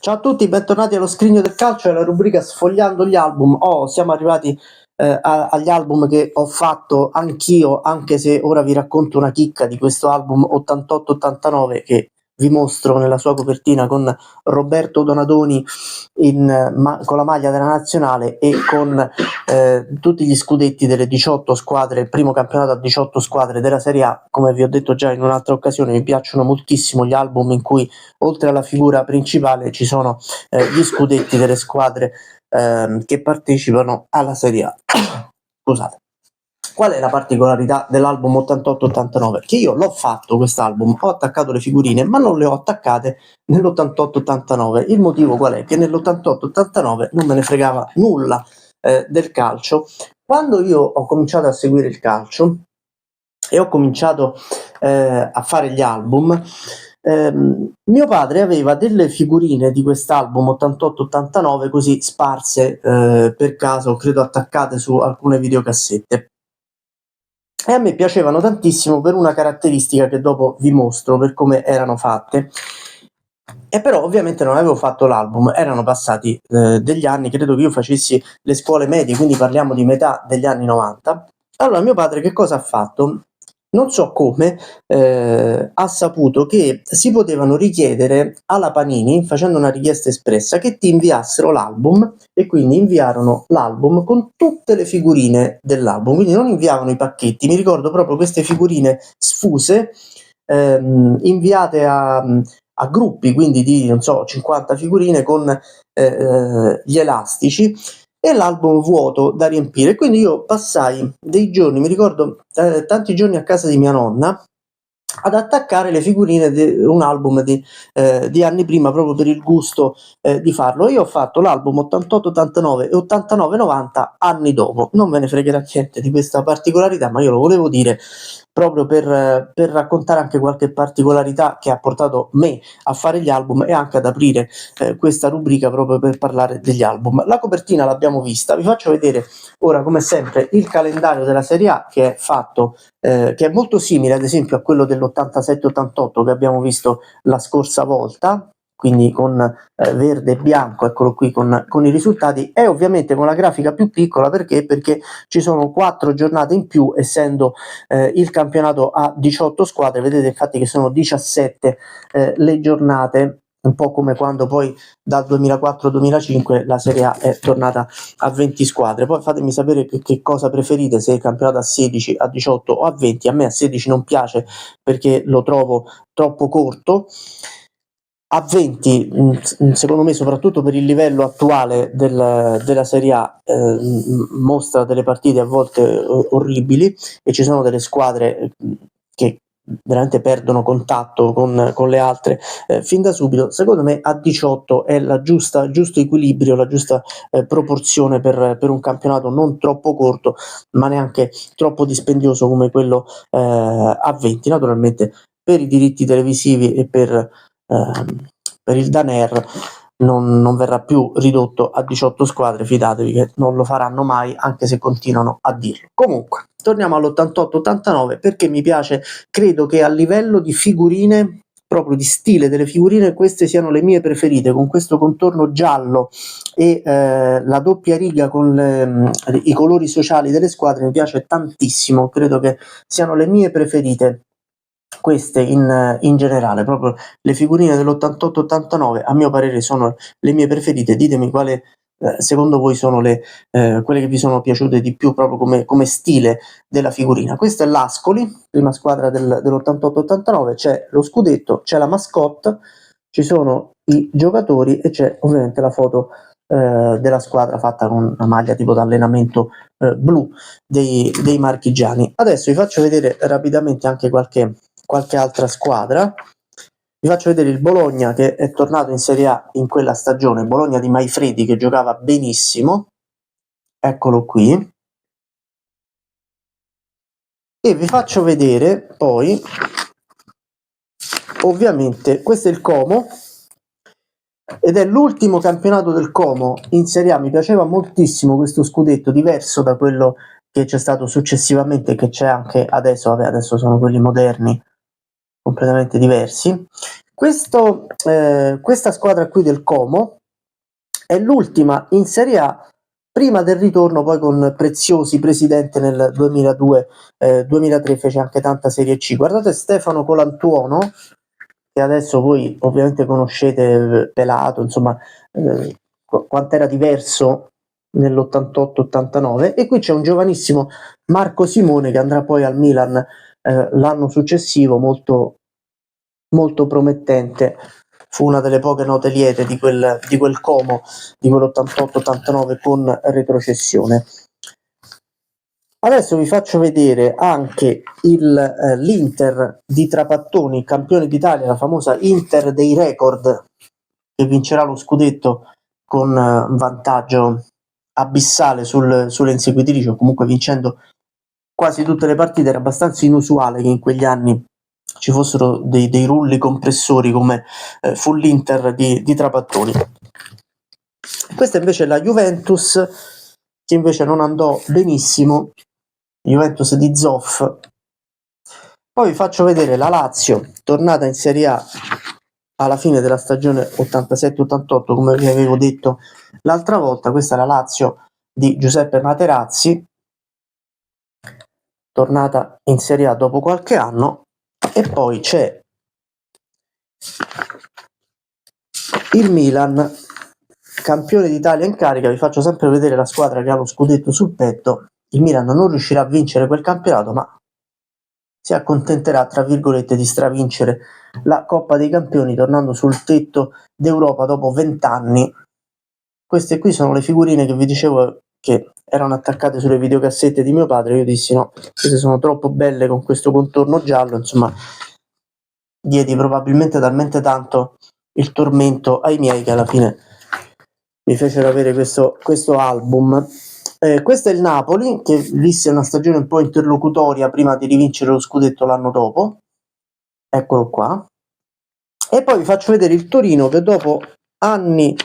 Ciao a tutti, bentornati allo Scrigno del Calcio e alla rubrica Sfogliando gli album. Siamo arrivati agli album che ho fatto anch'io, anche se ora vi racconto una chicca di questo album 88-89 che vi mostro nella sua copertina con Roberto Donadoni con la maglia della nazionale e con tutti gli scudetti delle 18 squadre, il primo campionato a 18 squadre della Serie A. Come vi ho detto già in un'altra occasione, mi piacciono moltissimo gli album in cui oltre alla figura principale ci sono gli scudetti delle squadre che partecipano alla Serie A. Scusate. Qual è la particolarità dell'album 88-89? Che io l'ho fatto quest'album, ho attaccato le figurine, ma non le ho attaccate nell'88-89. Il motivo qual è? Che nell'88-89 non me ne fregava nulla del calcio. Quando io ho cominciato a seguire il calcio e ho cominciato a fare gli album, mio padre aveva delle figurine di quest'album 88-89 così sparse per caso, credo attaccate su alcune videocassette. E a me piacevano tantissimo per una caratteristica che dopo vi mostro, per come erano fatte. E però ovviamente non avevo fatto l'album, erano passati degli anni, credo che io facessi le scuole medie, quindi parliamo di metà degli anni 90. Allora mio padre che cosa ha fatto? Non so come, ha saputo che si potevano richiedere alla Panini, facendo una richiesta espressa, che ti inviassero l'album, e quindi inviarono l'album con tutte le figurine dell'album, quindi non inviavano i pacchetti. Mi ricordo proprio queste figurine sfuse, inviate a gruppi, quindi di non so 50 figurine con gli elastici e l'album vuoto da riempire. Quindi io passai dei giorni, mi ricordo tanti giorni a casa di mia nonna ad attaccare le figurine di un album di anni prima, proprio per il gusto di farlo. Io ho fatto l'album 88-89 e 89-90 anni dopo. Non me ne fregherà niente di questa particolarità, ma io lo volevo dire proprio per raccontare anche qualche particolarità che ha portato me a fare gli album e anche ad aprire questa rubrica proprio per parlare degli album. La copertina l'abbiamo vista, vi faccio vedere ora come sempre il calendario della Serie A, che è fatto che è molto simile ad esempio a quello dell'87-88 che abbiamo visto la scorsa volta, quindi con verde e bianco, eccolo qui con i risultati, e ovviamente con la grafica più piccola perché ci sono 4 giornate in più, essendo il campionato a 18 squadre. Vedete infatti che sono 17 le giornate, un po' come quando poi dal 2004-2005 la Serie A è tornata a 20 squadre. Poi fatemi sapere che cosa preferite, se il campionato a 16, a 18 o a 20. A me a 16 non piace perché lo trovo troppo corto. A 20 secondo me, soprattutto per il livello attuale della Serie A, mostra delle partite a volte orribili, e ci sono delle squadre che veramente perdono contatto con le altre fin da subito. Secondo me a 18 è il giusto equilibrio, la giusta proporzione per un campionato non troppo corto ma neanche troppo dispendioso come quello a 20. Naturalmente per i diritti televisivi e per il Daner non verrà più ridotto a 18 squadre, fidatevi che non lo faranno mai, anche se continuano a dirlo. Comunque, torniamo all'88-89 perché mi piace, credo che a livello di figurine, proprio di stile delle figurine, queste siano le mie preferite, con questo contorno giallo e la doppia riga con i colori sociali delle squadre mi piace tantissimo, credo che siano le mie preferite queste in generale. Proprio le figurine dell'88-89 a mio parere sono le mie preferite. Ditemi quale secondo voi sono quelle che vi sono piaciute di più proprio come stile della figurina. Questa è l'Ascoli, prima squadra dell'88-89, c'è lo scudetto, c'è la mascotte, ci sono i giocatori e c'è ovviamente la foto della squadra fatta con una maglia tipo d'allenamento blu dei marchigiani. Adesso vi faccio vedere rapidamente anche qualche altra squadra. Vi faccio vedere il Bologna, che è tornato in Serie A in quella stagione, Bologna di Maifredi, che giocava benissimo, eccolo qui, e vi faccio vedere poi ovviamente questo è il Como ed è l'ultimo campionato del Como in Serie A. Mi piaceva moltissimo questo scudetto, diverso da quello che c'è stato successivamente, che c'è anche adesso. Vabbè, adesso sono quelli moderni, completamente diversi. Questa squadra qui del Como è l'ultima in Serie A prima del ritorno poi con Preziosi presidente nel 2002-2003, fece anche tanta Serie C. Guardate Stefano Colantuono, che adesso voi ovviamente conoscete, pelato, insomma, quant'era diverso nell'88-89, e qui c'è un giovanissimo Marco Simone che andrà poi al Milan l'anno successivo, molto, molto promettente. Fu una delle poche note liete di quel Como, di quell'88-89 con retrocessione. Adesso vi faccio vedere anche l'Inter di Trapattoni, campione d'Italia, la famosa Inter dei record, che vincerà lo scudetto con vantaggio abissale sulle inseguitrici, o comunque vincendo quasi tutte le partite. Era abbastanza inusuale che in quegli anni ci fossero dei rulli compressori come fu l'Inter di Trapattoni. Questa invece è la Juventus, che invece non andò benissimo, Juventus di Zoff. Poi vi faccio vedere la Lazio, tornata in Serie A alla fine della stagione 87-88, come vi avevo detto l'altra volta. Questa è la Lazio di Giuseppe Materazzi, tornata in Serie A dopo qualche anno. E poi c'è il Milan, campione d'Italia in carica. Vi faccio sempre vedere la squadra che ha lo scudetto sul petto. Il Milan non riuscirà a vincere quel campionato, ma si accontenterà, tra virgolette, di stravincere la Coppa dei Campioni, tornando sul tetto d'Europa dopo 20 anni. Queste qui sono le figurine che vi dicevo che erano attaccate sulle videocassette di mio padre. Io dissi no, queste sono troppo belle con questo contorno giallo, insomma diedi probabilmente talmente tanto il tormento ai miei che alla fine mi fecero avere questo album. Questo è il Napoli, che visse una stagione un po' interlocutoria prima di rivincere lo scudetto l'anno dopo. Eccolo qua. E poi vi faccio vedere il Torino, che dopo anni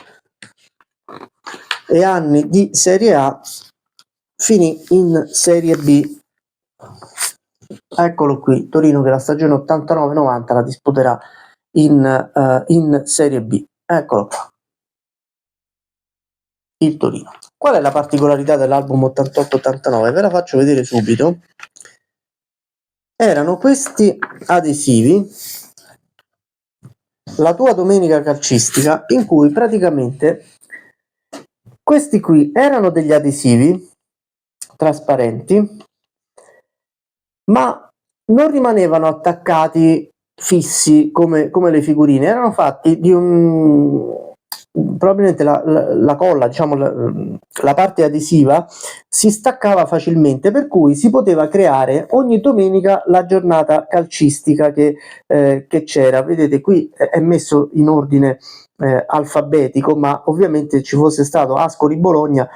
e anni di Serie A finì in Serie B. Eccolo qui, Torino che la stagione 89-90 la disputerà in Serie B. Eccolo qua, il Torino. Qual è la particolarità dell'album 88-89? Ve la faccio vedere subito. Erano questi adesivi, La tua domenica calcistica, in cui praticamente questi qui erano degli adesivi trasparenti, ma non rimanevano attaccati fissi come le figurine, erano fatti di probabilmente la colla, diciamo la parte adesiva si staccava facilmente, per cui si poteva creare ogni domenica la giornata calcistica che c'era. Vedete qui è messo in ordine alfabetico, ma ovviamente ci fosse stato Ascoli Bologna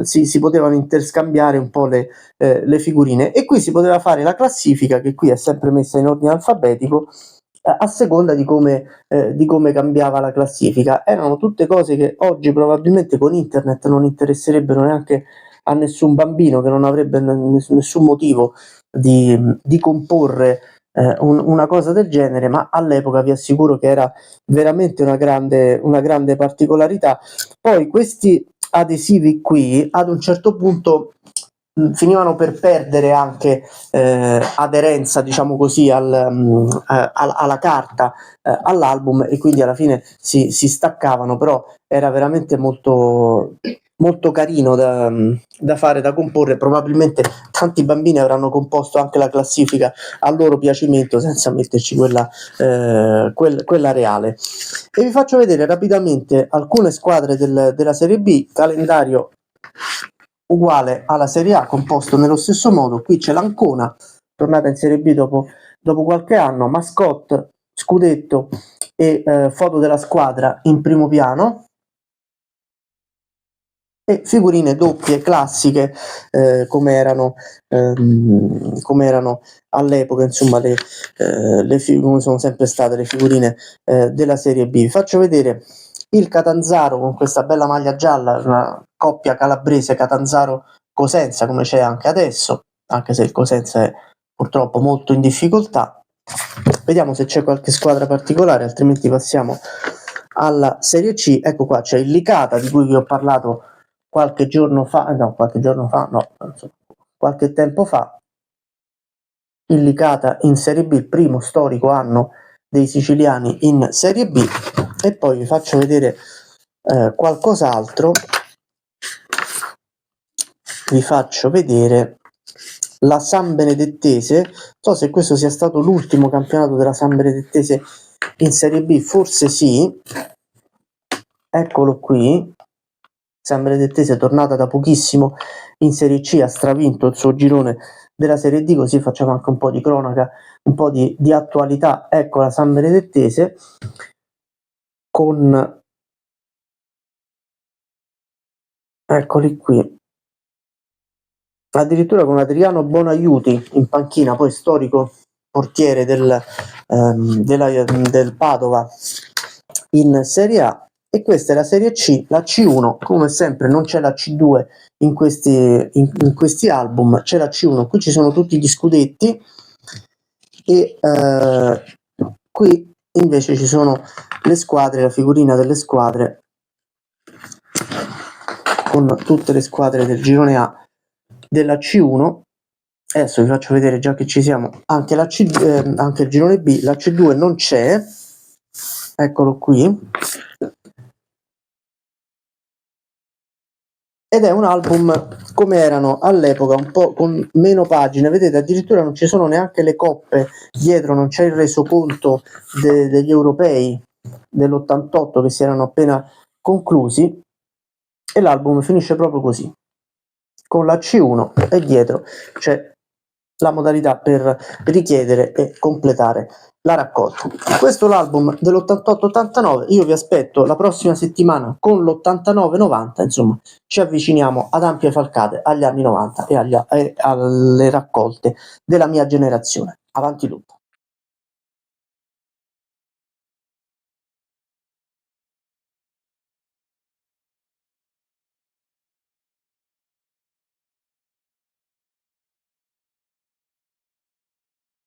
si potevano interscambiare un po' le figurine, e qui si poteva fare la classifica, che qui è sempre messa in ordine alfabetico a seconda di come cambiava la classifica. Erano tutte cose che oggi probabilmente con internet non interesserebbero neanche a nessun bambino, che non avrebbe nessun motivo di comporre una cosa del genere, ma all'epoca vi assicuro che era veramente una grande particolarità. Poi questi adesivi qui ad un certo punto finivano per perdere anche aderenza, diciamo così, alla carta, all'album, e quindi alla fine si staccavano, però era veramente molto, molto carino da fare, da comporre. Probabilmente tanti bambini avranno composto anche la classifica a loro piacimento senza metterci quella reale. E vi faccio vedere rapidamente alcune squadre della Serie B, calendario uguale alla Serie A, composto nello stesso modo. Qui c'è l'Ancona, tornata in Serie B dopo qualche anno, mascotte, scudetto e foto della squadra in primo piano, e figurine doppie classiche come erano all'epoca, insomma come sono sempre state le figurine della Serie B. Vi faccio vedere il Catanzaro con questa bella maglia gialla, una coppia calabrese Catanzaro-Cosenza, come c'è anche adesso, anche se il Cosenza è purtroppo molto in difficoltà. Vediamo se c'è qualche squadra particolare, altrimenti passiamo alla Serie C. Ecco qua, c'è il Licata di cui vi ho parlato qualche tempo fa. Il Licata in Serie B, il primo storico anno dei siciliani in Serie B, e poi vi faccio vedere qualcos'altro. Vi faccio vedere la San Benedettese. Non so se questo sia stato l'ultimo campionato della San Benedettese in Serie B, forse sì. Eccolo qui. San Benedettese è tornata da pochissimo in Serie C, ha stravinto il suo girone della Serie D, così facciamo anche un po' di cronaca, un po' di attualità. Ecco la San Benedettese con, eccoli qui, addirittura con Adriano Bonaiuti in panchina, poi storico portiere del Padova in Serie A. E questa è la Serie C. La C1, come sempre non c'è la C2 in questi album, c'è la C1, qui ci sono tutti gli scudetti, e qui invece ci sono le squadre, la figurina delle squadre con tutte le squadre del girone A della C1. Adesso vi faccio vedere, già che ci siamo, anche anche il girone B. La C2 non c'è, eccolo qui, ed è un album come erano all'epoca, un po' con meno pagine. Vedete, addirittura non ci sono neanche le coppe dietro, non c'è il resoconto degli europei dell'88 che si erano appena conclusi, e l'album finisce proprio così, con la C1, e dietro c'è la modalità per richiedere e completare la raccolta. Questo è l'album dell'88-89. Io vi aspetto la prossima settimana con l'89-90. Insomma, ci avviciniamo ad ampie falcate agli anni 90 e alle raccolte della mia generazione. Avanti tutto.